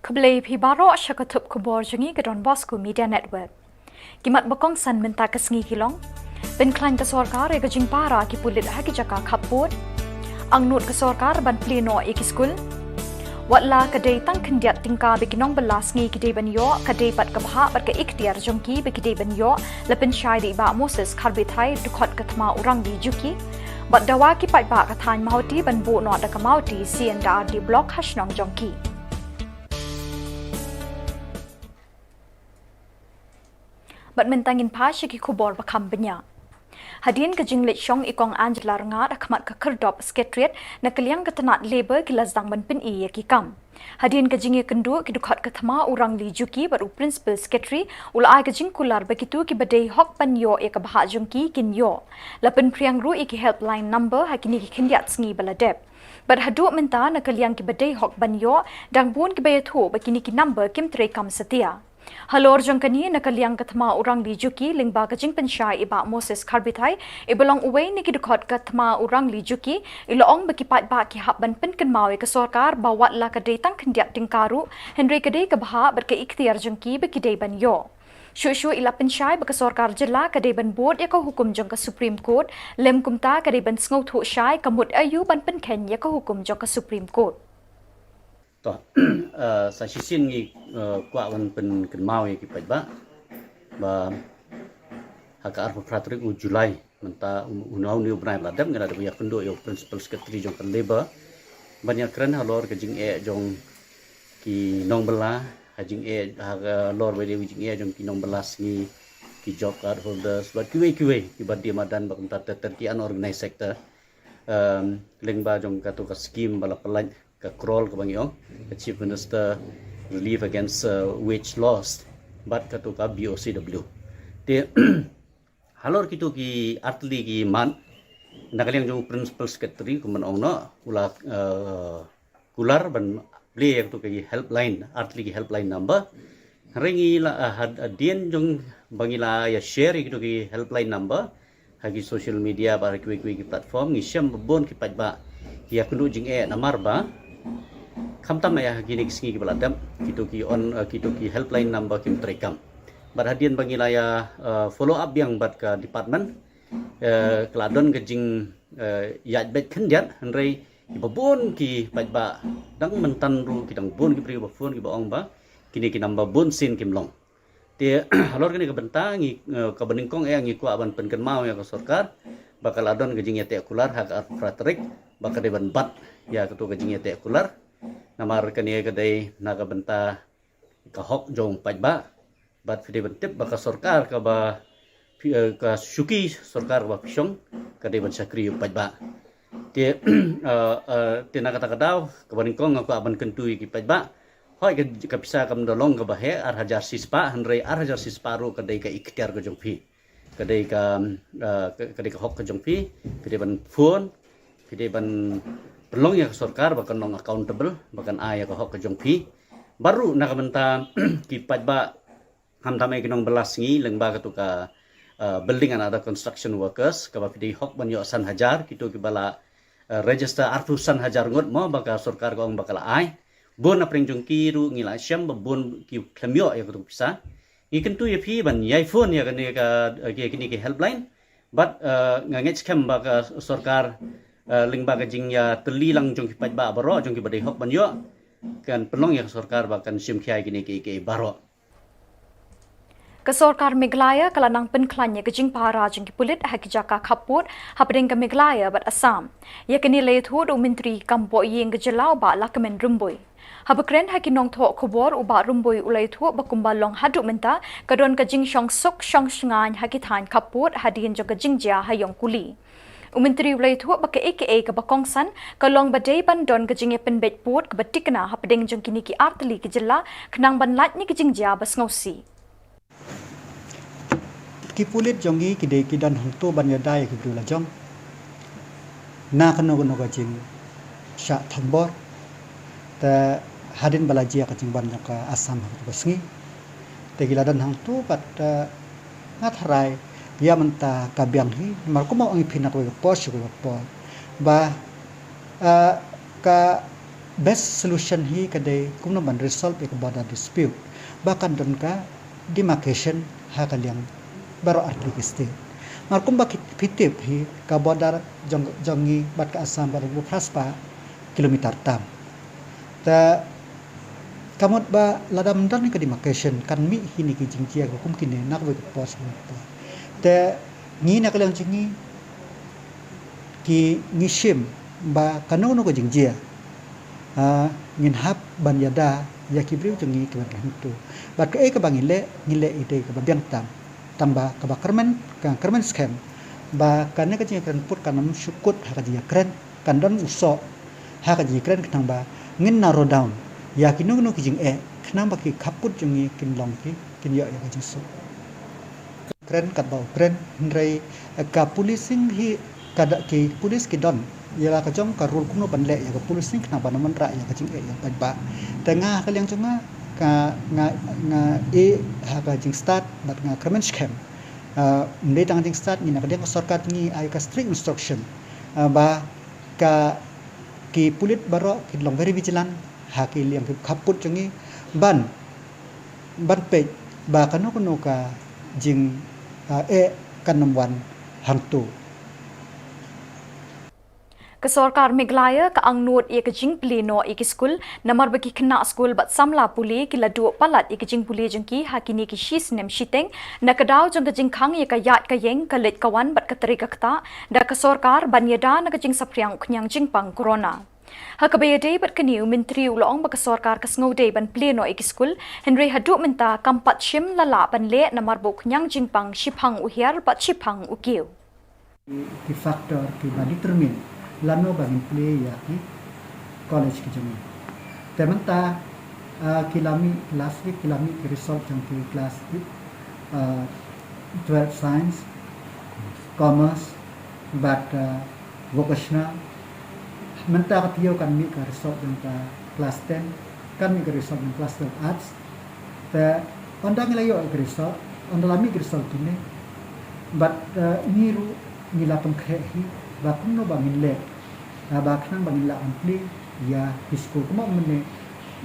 Khubor Phibaro ASHA katup Khubor Jangi ke Don Bosco Media Network. Kimat bakong san minta ke sengi kilong. Ben klain ke sorkar e gajing para ki pulit haki jaka Khubor. Ang nut ke sorkar ban pleno e ki skul. Watla kadai tang kendiat tingka beginong belas ngi kidai ban yo kadai pat kabha pat ke ikhtiar jongki bekidai ban yo lepen syai di ba Moses kharbithai dukot katma urang di juki. Bat dawa ki pat ba kathan mahoti ban bu no da kamauti sien da di blok hashnong jongki. Bat mentangin pa syaki Khubor bakam benya. Hadian ke jinglit syong ikong Angela Rengat akmat ke kerdop sekretariat na keliang ketenat labor kilazang ban pin iya kikam. Hadian ke jingi kendu ki dukhat ke thama urang li juki baru principal secretary ulai ke jing kular begitu ki badai hok pan yo e ke bahak jungki kin yo. Lapen priang ru iki helpline number hakini ki kendiat sengi baladep. Bat hadu menta na keliang ki badai hok ban yo dang bun ki bayathu bakini ki number kim trekam setia. Halor jangkani nakaliang kathma urang li juki lingba kajing pensyai iba Moses kharbithai ibalong uway ni kidukot kathma urang li juki iloong bakipat ba ki habban pen kenmawi ke sorkar bawat la kadai tang kendiat tingkaru Henry kadai kabha berke ikhtiar jangki bekidai ban yo. Syu ila pensyai baka sorkar jilla kadai ban board ya ka hukum jang ka Supreme Court lem kumta kadai ban sngau thu syai kamut ayu ban pen ken ya ka hukum jang ka Supreme Court. Toh, sa sisin ngi kwa wan pen kenmau ya kipat ba haka arfa fratrik u Julai menta unau ni ubnai ladam ngada ya kendo yo principal secretary jong kan labor banyak keren halor ke jing e jong ki nong bela hajing e lor wede jing e jong ki nong belas ngi ki job card holders but QA ki badi madan ba kumta terki unorganized sector lengba jong katu ka scheme bala pelan ka crawl ka bangyong ka chief minister relief against wage loss but katu ka BOCW te halor kitu ki artli ki man nakaliang jong principal secretary kuman ong no ula kular ban play tu ki helpline artli ki helpline number ringi la dien jong bangila ya share kitu ki helpline number hagi social media ba ki platform ni syam bon ki pajba ya kunu jing e namar ba khamtam ya gini singi ki baladam kitu ki helpline number kim trekam barhadian bangilaya follow up yang bat ka department keladon ke jing ya bet kendiat henry ibabon ki pajba dang mentan ru ki dang bon ki pri phone ki baong ba kini ki number bon sin kim long te halor kini ke bentangi ka beningkong ngi kwa ban penken mau ya ka sorkar bakal adon ke jing ya te kular hak fratrik bakal deban bat ya ketu ke jing ya te kular namar kani kadai naga benta ka hok jong pajba bat fide bentip baka sorkar ka ba ka syuki sorkar ba pisong kadai ban sakri pajba te naga takadaw ka baningkong aku aban kentui ki pajba hoi ka pisa kam dolong ka bahe ar hajar sispa henry ar hajar sisparu kadai ka ikhtiar ka jong pi kadai ka hok ka jong pi fide ban phone fide ban pelong ya sorkar bahkan non accountable bahkan ayah ke hok ke jongpi baru nak menta kipat ba hamtamai kinong belas ngi lengba ke tuka building and other construction workers ke ba pidi hok banyo san hajar kitu ki bala register artusan hajar ngot mo baka sorkar ko bakal ai bon apring jongki ru ngila syam bon ki klemyo ya kutu bisa ikan tu ya pi ban yai phone ya kini ki helpline but ngangech kem baka sorkar lingba ka jing ya telilang jong kipat ba baro jong ki badai hok banyo kan pelong ya sorkar bahkan sim khiai kini ke baro ke sorkar Meghalaya kalanang penklanya ke jing para jing ki pulit haki jaka Khubor hapdeng ke Meghalaya bat Assam ya kini leithud menteri kampo yeng ke jelau ba lakamen rumboi habakren haki nong tho Khubor uba rumboi ulai thu bakumba long hadu menta kadon ke jing shong sok shong shngan haki than Khubor hadin jong ke jing ja hayong kuli Umenteri ulai thu baka aka ka bakongsan kalong badai bandon ka jingye penbet put ka batikna hapdeng jong kini ki artli ki jilla khnang ban lat ni ki jingja bas ngausi ki pulit jongi ki de ki dan hunto ban yadai ki dula jong na kano ka jing sha thambor ta hadin balajia ka jing ban ka Assam ha basngi te giladan hang tu pat ngat harai ya menta kabiang hi mar ko mau ang pinak ko pos ko po ba ka best solution hi kadai kumno ban resolve ek border dispute bahkan don ka demarcation ha kaliang baro artik state markum ba pitip hi ka border jongi bat ka asam baru praspa kilometer tam ta kamot ba ladam dan ka demarcation kan mi hini ki jingkia ko kum kine nak we pos ta ni nak lang jingi ki ngishim ba kanono ko jingjia ngin hap banyada ya kibriu jengi ke bantu bat ke ka bangile ngile ide ka babiang tamba ka kermen scam ba kana ka jingi kan put kanam syukut ha ka jingi kren kan don uso ha ka jingi kren ketang ba ngin narrow down ya kinunu ki jing kenang ba ki kaput jengi kin long ki kin yo ya ka jing so kren kat ba kren ndrai ka policing hi kada ki polis ki don ialah kajong ka rule kuno ban le ya ka polis ni kena banaman ra ya ka jing ya ba tengah kaliang cunga ka nga ha ka jing start bat nga kermen scam ndai tang jing start ni nak dia ka sarkat ni ai ka strict instruction ba ka ki pulit baro ki long very vigilant ha ki liang ki kaput jungi ban pe ba kanu ka jing kanamwan hangtu Kesorkar Meghalaya ka angnut ek jing pleno ek skul namar baki kena skul bat samla puli ki ladu palat ek jing puli jengki hakini ki shis nem shiteng nakadau jeng jing khang ye ka yat ka yeng ka let kawan bat ka tari ka kta da kesorkar banyada nak jing sapriang khnyang jing pang corona Hakabede bat kaniu menteri ulong ba kesorkar kasngode ban pleno ek skul Henry hadu menta kampat shim lala ban le namar bok khnyang jing pang shiphang uhiar bat shiphang ukiu ki factor ki ba determine lano bangin play ya ki college ki jami temanta kilami last week kilami ki result jang ki class 12 science commerce but vocational menta ka tiyo kan mi ka result jang ka class 10 kan mi ka result jang class 12 arts ta ondang layo ka result ondalami ki result kini but niru nila pengkhehi ba kuno bangin le ba khnang bangin la ampli ya isko kuma mene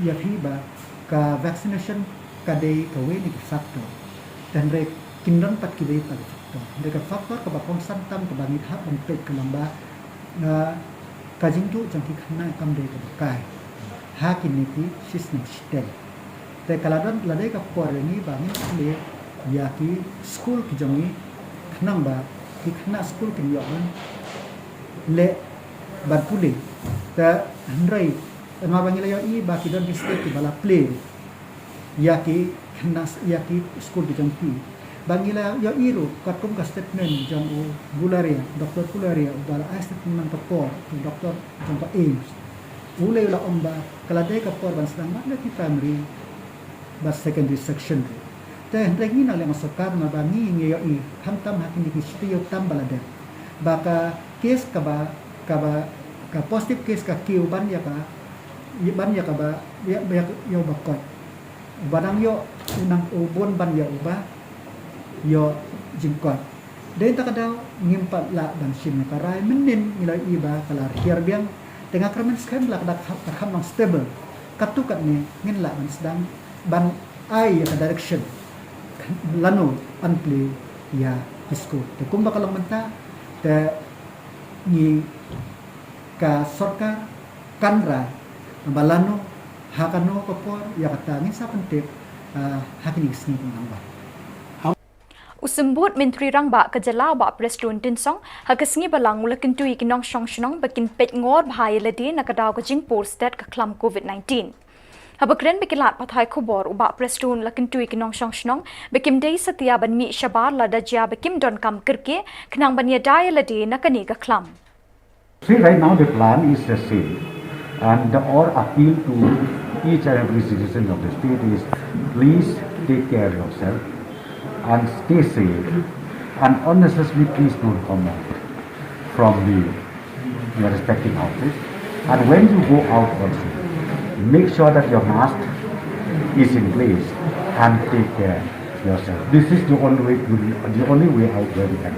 ya hiba ka vaccination ka dei ka we ni factor dan re kindon pat ki dei pa factor de ka factor ka ba kong santam ka bangin ha bang pe ka lamba ka jingtu jangki khna kam dei ka kai ha kini ki system stel te kaladon ladai ka por ni bangin le ya ki school ki jangi khnang ba ki khna school ki yo le barpule ta handrai ma bangila yo I ba ki don state bala play ya ki khnas ya ki school di jampi bangila yo iro katum ka statement jang o bularia doktor bularia bala statement ka por doktor jang ka aims ule la omba kala de ka por ban sedang mana ki primary ba secondary section te handrai ni na le masukar ma ba ni yo I hamtam hakini ki studio tam bala de baka case ka positive case ka kiu ban ya ka ba ya yo bakot badang yo unang ubon ban ya uba yo jingkot den ta kadau ngimpat la ban sim ka rai menin nilai iba kala hiar biang tengah kermen scam la kada kham stable katukat ni ngin la ban sedang ban ai ya direction lano unplay ya isko te kum bakal menta te ni ka sorkar kanra balano hakano kopor ya kata ni sa pentip hakini sni nangba Usembut Menteri Rangba Ka Jylla ba Preston Tinsong hakasngi balang ulakin tu ikinong shong bakin pet ngor bahaya ledi nakadaw ka jingpur state ka klam COVID-19. Habakren bikilat pathai Khubor uba Preston lakin tu ikinong shong bikim dei setia ban mi shabar lada jia bikim don kam kirke kenang ban yadaya ledi nakani ka klam. See, right now the plan is the same, and our appeal to each and every citizen of the state is please take care of yourself and stay safe, and unnecessarily please don't come out from your respective houses. And when you go out also, make sure that your mask is in place and take care of yourself. This is the only way out where we can.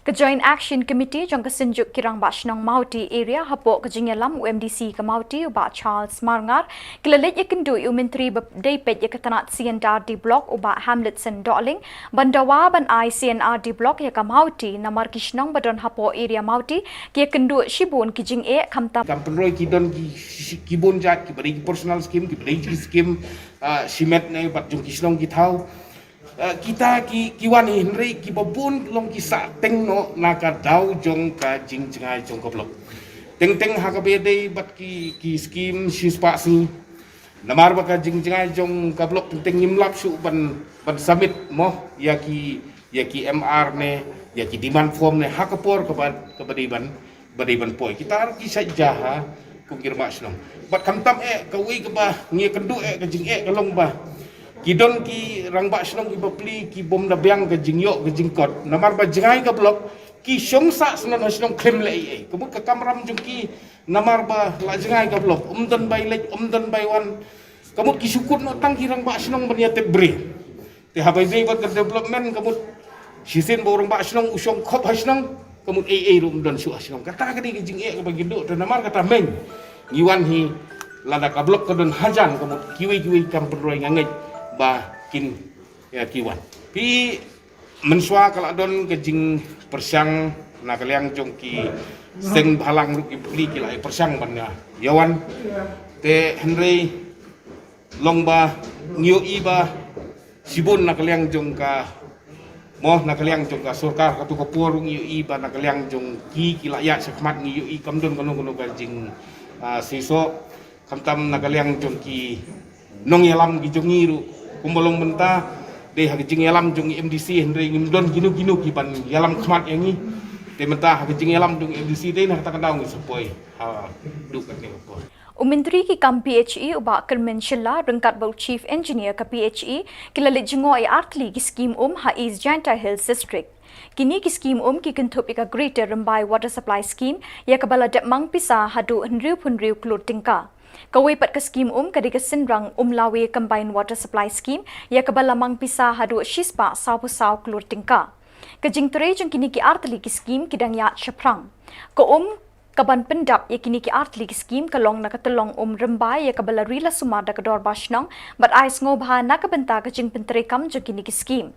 Ke Joint Action Committee jong ke senjuk kirang Bashnong Mauti area hapok ke jingyalam UMDC ke Mauti uba Charles Marngar kilalit yakindu menteri depet yakatanat CNRD block uba Hamletson Darling bandawa ban I CNRD block ya ke Mauti namar kishnong badon hapo area Mauti ki yakindu shibun ki jing khamtam Kampenroi kidon kibon jat ki bari personal scheme ki bari scheme simet ne bat jong kisnong ki thau kita kiwan hinrei ki babun long ki sa teng no naka dau jong ka jing jingai jong ko blok teng ha ka bede bat ki scheme sispa si namar ba ka jing jingai jong ka blok teng nimlap su ban summit mo ya ki MR ne ya ki demand form ne ha ka por ka badiban poi kita ar ki sajaha kungkir masnong bat kamtam ka wi ka ba ngi kendu ka jing ka long ba kidon ki rangba snong ki bapli ki bom na biang ke jingyok ke jingkot namar ba jingai ka blok ki shongsa snon snong klem le kemut ka kamram jung ki namar ba la jingai ka blok umdan bai lek umdan bai wan kemut ki syukur no tang ki rangba snong bania te bre te habai be ba development kemut sisin bo rangba snong usong khop hasnong kemut rum don su snong kata ka di jing ka bagi do te namar kata men ngiwan hi lada ka blok ka don hajan kemut kiwi kamperoi ngangai ba kin ya kiwan pi mensua kala don kejing persyang na kaliang jong ki seng halang ru ki bli ki lai persyang ban ya yawan te henry long ba ngiu i ba sibun na kaliang jong ka moh na kaliang jong ka surkar ka tu ko pur ngiu i ba na kaliang jong ki laya sekmat ngiu i kamdon kono ka jing siso kamtam na kaliang jong ki nong yalam ki jong ru kumbolong mentah deh hagijing yalam jung MDC henry ngimdon ginu ki ban yalam khmat yang ni de mentah hagijing yalam jung MDC deh nak tak daung sepoi ha duk kat ni apa Menteri ki kam PHE uba Kermen Shilla rengkat bau Chief Engineer ke PHE kilalit jengo artli ki scheme ha East Janta Hills District kini ki scheme ki kentup ika Greater Rembai Water Supply Scheme ya kabala dep mang pisa hadu henriu klur tingka Kawai pat ke scheme kadi ke sinrang lawe combined water supply scheme ya kabala mang pisa hadu shispa sau klur tingka. Kejing tere jeng kini ki artli ki scheme kidang ya shaprang. Ko kaban pendap ya kini ki artli ki scheme kalong na katulong rembai ya kabala rila sumada ke dor bashnong but ais ngobha na kabenta kejing pentere kam jeng kini ki scheme.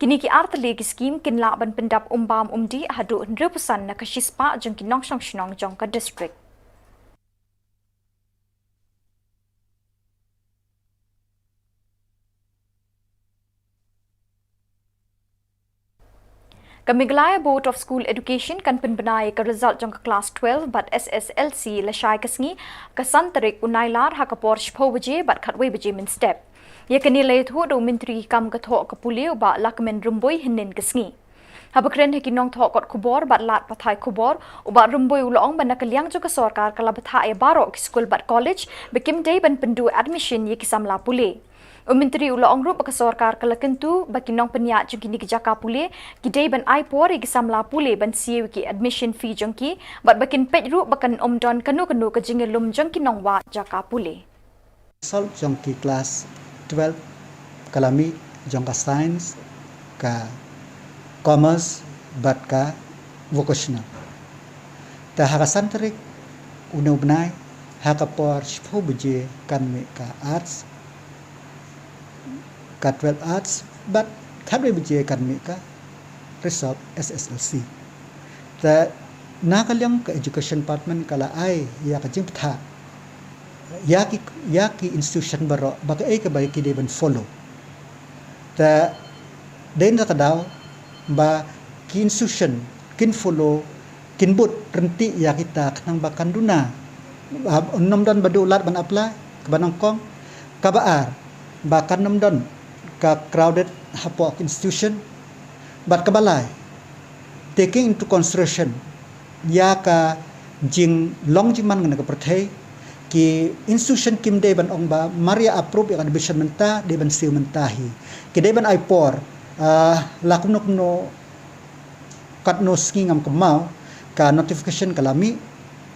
Kini ki artli ki scheme kinla ban pendap bam di hadu 100% na ke shispa jeng kinong shnong jong ka district. Meghalaya Board of School Education kan penbenai ke result jong ke class 12 but SSLC lashai kesngi ke santarik unailar ha kapor shpo baje but khatwei baje min step. Ye kini lay thu do menteri kam ke tho ke puli ba lakmen rumboi hinin kesngi. Habakren hekinong tho kot khubor bat lat pathai khubor uba rumboi ulong ban nakaliang jo ke sarkar kala bathai baro ke school but college bekim day ban pendu admission ye kisamla puli. Menteri ulong rup ke sarkar kala kentu bakinong penya jengki ki jaka pule kidai ban ai por ki samla pule ban siu ki admission fee jengki bat bakin pej rup bakan omdon kanu ke jingilum jengki nong wa jaka pule Sol jengki class 12 kalami jengka science ka commerce bat ka vocational ta hakasan terik unau benai hakapor shpo buje kan me ka arts ka 12 arts but khabre bije kan me ka result SSLC ta nakalyang ka education department kala ai ya ka jingtha ya ki institution baro baka ai ka ba ki de ban follow ta den ka daw ba ki institution kin follow kin but renti ya kita kanang bakan duna nomdon badulat ban apply ka banang kong kabaar bakan nomdon ka crowded hapok institution but kabalai taking into consideration ya ka jing long jiman ngana ka perthai ki institution kim de ban ong ba maria approve ya admission menta de ban siu mentahi ki de ban ipor lakunok no kat no skingam kamau ka notification kalami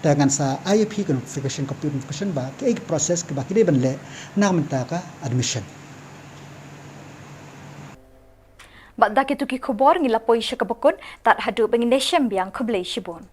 dengan sa IEP notification computer notification ba ki proses ke ba ki de ban le na menta ka admission Bak dak itu ki khubor ngilapoi syakabakut tat hadu bengin desem biang kublai shibon.